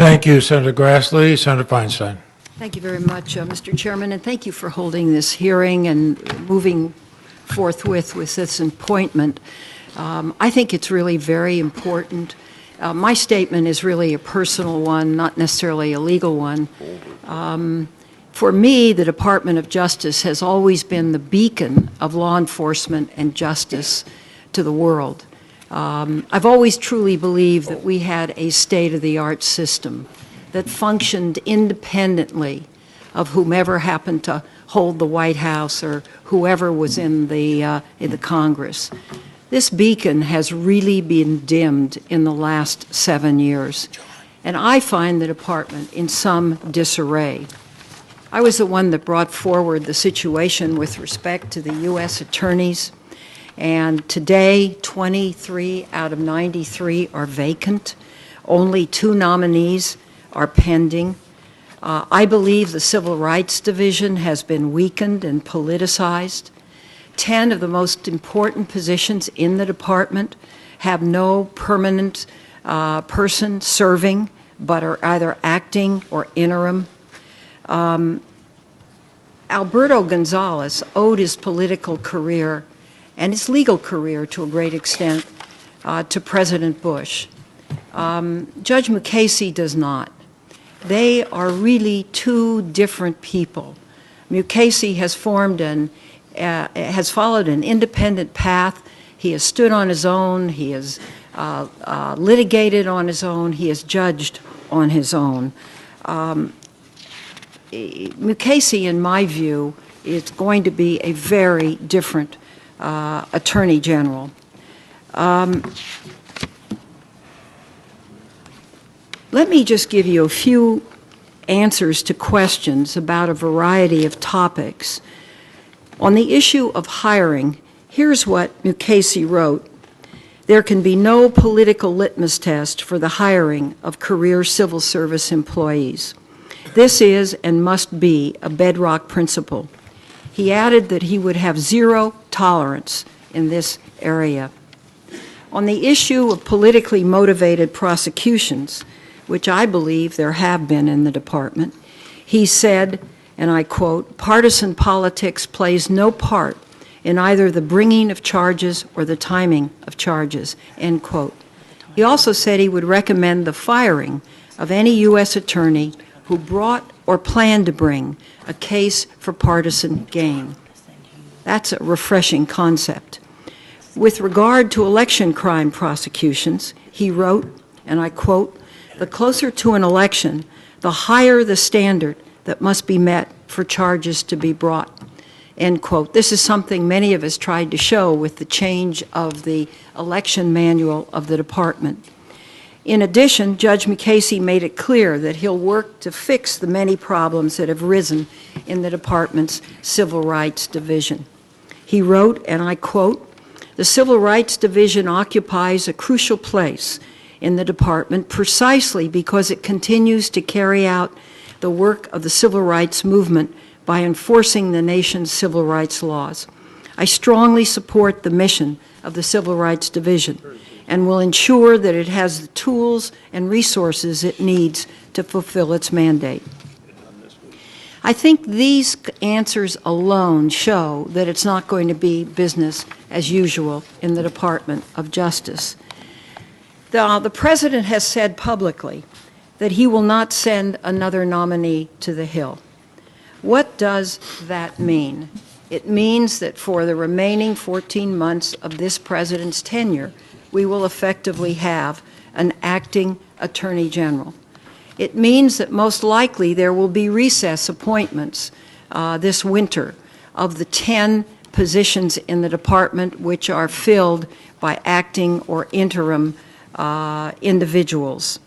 Thank you, Senator Grassley. Senator Feinstein. Thank you very much, Mr. Chairman, and thank you for holding this hearing and moving forthwith with this appointment. I think it's really very important. My statement is really a personal one, not necessarily a legal one. For me, the Department of Justice has always been the beacon of law enforcement and justice to the world. I've always truly believed that we had a state-of-the-art system that functioned independently of whomever happened to hold the White House or whoever was in the Congress. This beacon has really been dimmed in the last 7 years, and I find the department in some disarray. I was the one that brought forward the situation with respect to the U.S. attorneys, and today 23 out of 93 are vacant. Only 2 nominees are pending. I believe the Civil Rights Division has been weakened and politicized. 10 of the most important positions in the department have no permanent person serving, but are either acting or interim. Alberto Gonzales owed his political career and his legal career to a great extent to President Bush. Judge Mukasey does not. They are really 2 different people. Mukasey has followed an independent path. He has stood on his own. He has litigated on his own. He has judged on his own. Mukasey, in my view, is going to be a very different Attorney General. Let me just give you a few answers to questions about a variety of topics. On the issue of hiring, here's what Mukasey wrote. There can be no political litmus test for the hiring of career civil service employees. This is and must be a bedrock principle. He added that he would have 0 tolerance in this area. On the issue of politically motivated prosecutions, which I believe there have been in the department, he said, and I quote, "Partisan politics plays no part in either the bringing of charges or the timing of charges," end quote. He also said he would recommend the firing of any U.S. attorney who brought or planned to bring a case for partisan gain. That's a refreshing concept. With regard to election crime prosecutions, he wrote, and I quote, "The closer to an election, the higher the standard that must be met for charges to be brought," end quote. This is something many of us tried to show with the change of the election manual of the department. In addition, Judge Mukasey made it clear that he'll work to fix the many problems that have risen in the department's Civil Rights Division. He wrote, and I quote, "The Civil Rights Division occupies a crucial place in the department precisely because it continues to carry out the work of the civil rights movement by enforcing the nation's civil rights laws. I strongly support the mission of the Civil Rights Division and will ensure that it has the tools and resources it needs to fulfill its mandate." I think these answers alone show that it's not going to be business as usual in the Department of Justice. The President has said publicly that he will not send another nominee to the Hill. What does that mean? It means that for the remaining 14 months of this President's tenure, we will effectively have an acting Attorney General. It means that most likely there will be recess appointments this winter of the 10 positions in the department which are filled by acting or interim individuals.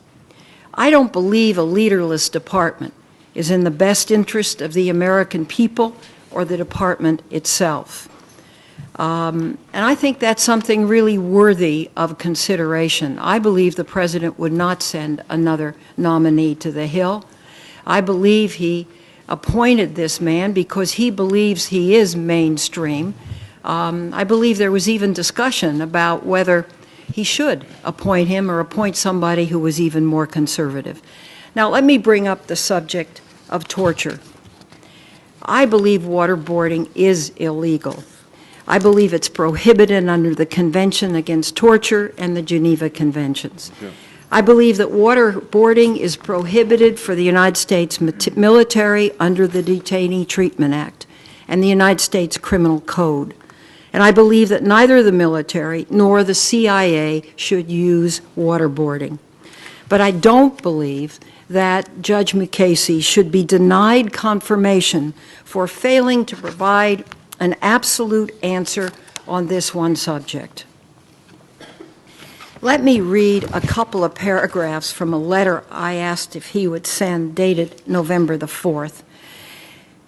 I don't believe a leaderless department is in the best interest of the American people or the department itself. And I think that's something really worthy of consideration. I believe the President would not send another nominee to the Hill. I believe he appointed this man because he believes he is mainstream. I believe there was even discussion about whether he should appoint him or appoint somebody who was even more conservative. Now, let me bring up the subject of torture. I believe waterboarding is illegal. I believe it's prohibited under the Convention Against Torture and the Geneva Conventions. Yeah. I believe that waterboarding is prohibited for the United States military under the Detainee Treatment Act and the United States Criminal Code. And I believe that neither the military nor the CIA should use waterboarding. But I don't believe that Judge Mukasey should be denied confirmation for failing to provide an absolute answer on this one subject. Let me read a couple of paragraphs from a letter I asked if he would send, dated November the 4th.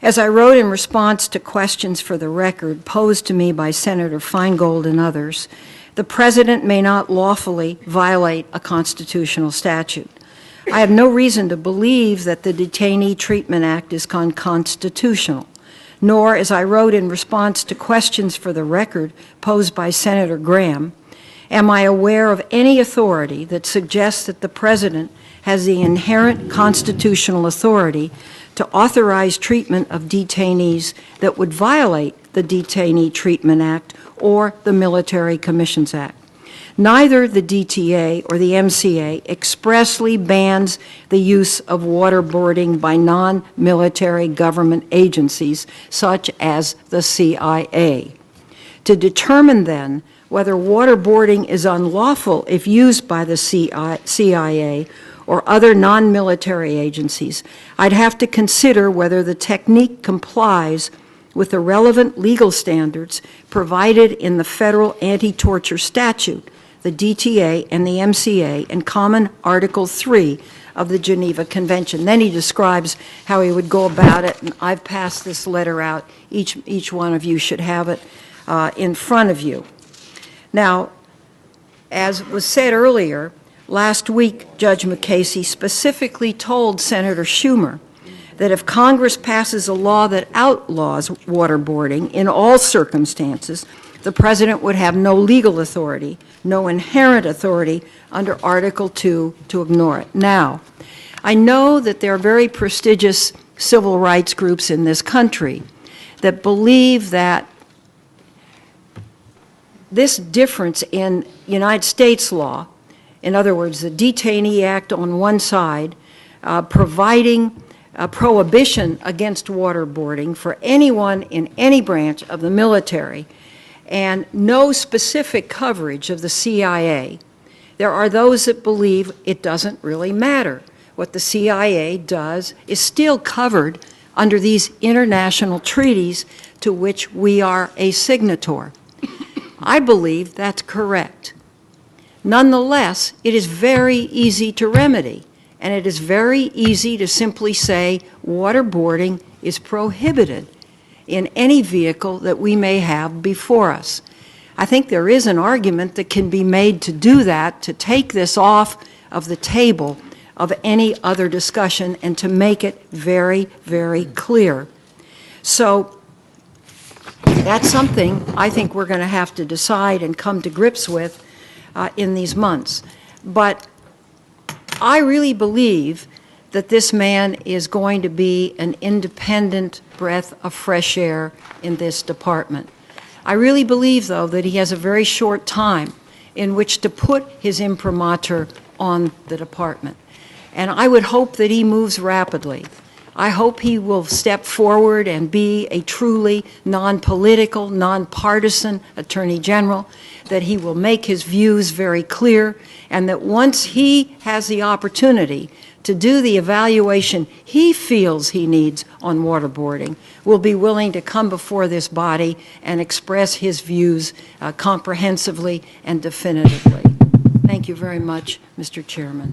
As I wrote in response to questions for the record posed to me by Senator Feingold and others, the President may not lawfully violate a constitutional statute. I have no reason to believe that the Detainee Treatment Act is unconstitutional, nor, as I wrote in response to questions for the record posed by Senator Graham, am I aware of any authority that suggests that the President has the inherent constitutional authority to authorize treatment of detainees that would violate the Detainee Treatment Act or the Military Commissions Act. Neither the DTA or the MCA expressly bans the use of waterboarding by non-military government agencies such as the CIA. To determine then whether waterboarding is unlawful if used by the CIA or other non-military agencies, I'd have to consider whether the technique complies with the relevant legal standards provided in the federal anti-torture statute, the DTA and the MCA, and Common Article 3 of the Geneva Convention. Then he describes how he would go about it, and I've passed this letter out. Each one of you should have it in front of you. Now, as was said earlier, last week Judge Mukasey specifically told Senator Schumer that if Congress passes a law that outlaws waterboarding in all circumstances, the President would have no legal authority, no inherent authority under Article 2 to ignore it. Now, I know that there are very prestigious civil rights groups in this country that believe that this difference in United States law, in other words, the Detainee Act on one side, providing a prohibition against waterboarding for anyone in any branch of the military, and no specific coverage of the CIA. There are those that believe it doesn't really matter. What the CIA does is still covered under these international treaties to which we are a signatory. I believe that's correct. Nonetheless, it is very easy to remedy, and it is very easy to simply say waterboarding is prohibited in any vehicle that we may have before us. I think there is an argument that can be made to do that, to take this off of the table of any other discussion and to make it very, very clear. So that's something I think we're going to have to decide and come to grips with in these months. But I really believe that this man is going to be an independent breath of fresh air in this department. I really believe, though, that he has a very short time in which to put his imprimatur on the department. And I would hope that he moves rapidly. I hope he will step forward and be a truly non-political, non-partisan Attorney General, that he will make his views very clear, and that once he has the opportunity to do the evaluation he feels he needs on waterboarding, will be willing to come before this body and express his views comprehensively and definitively. Thank you very much, Mr. Chairman.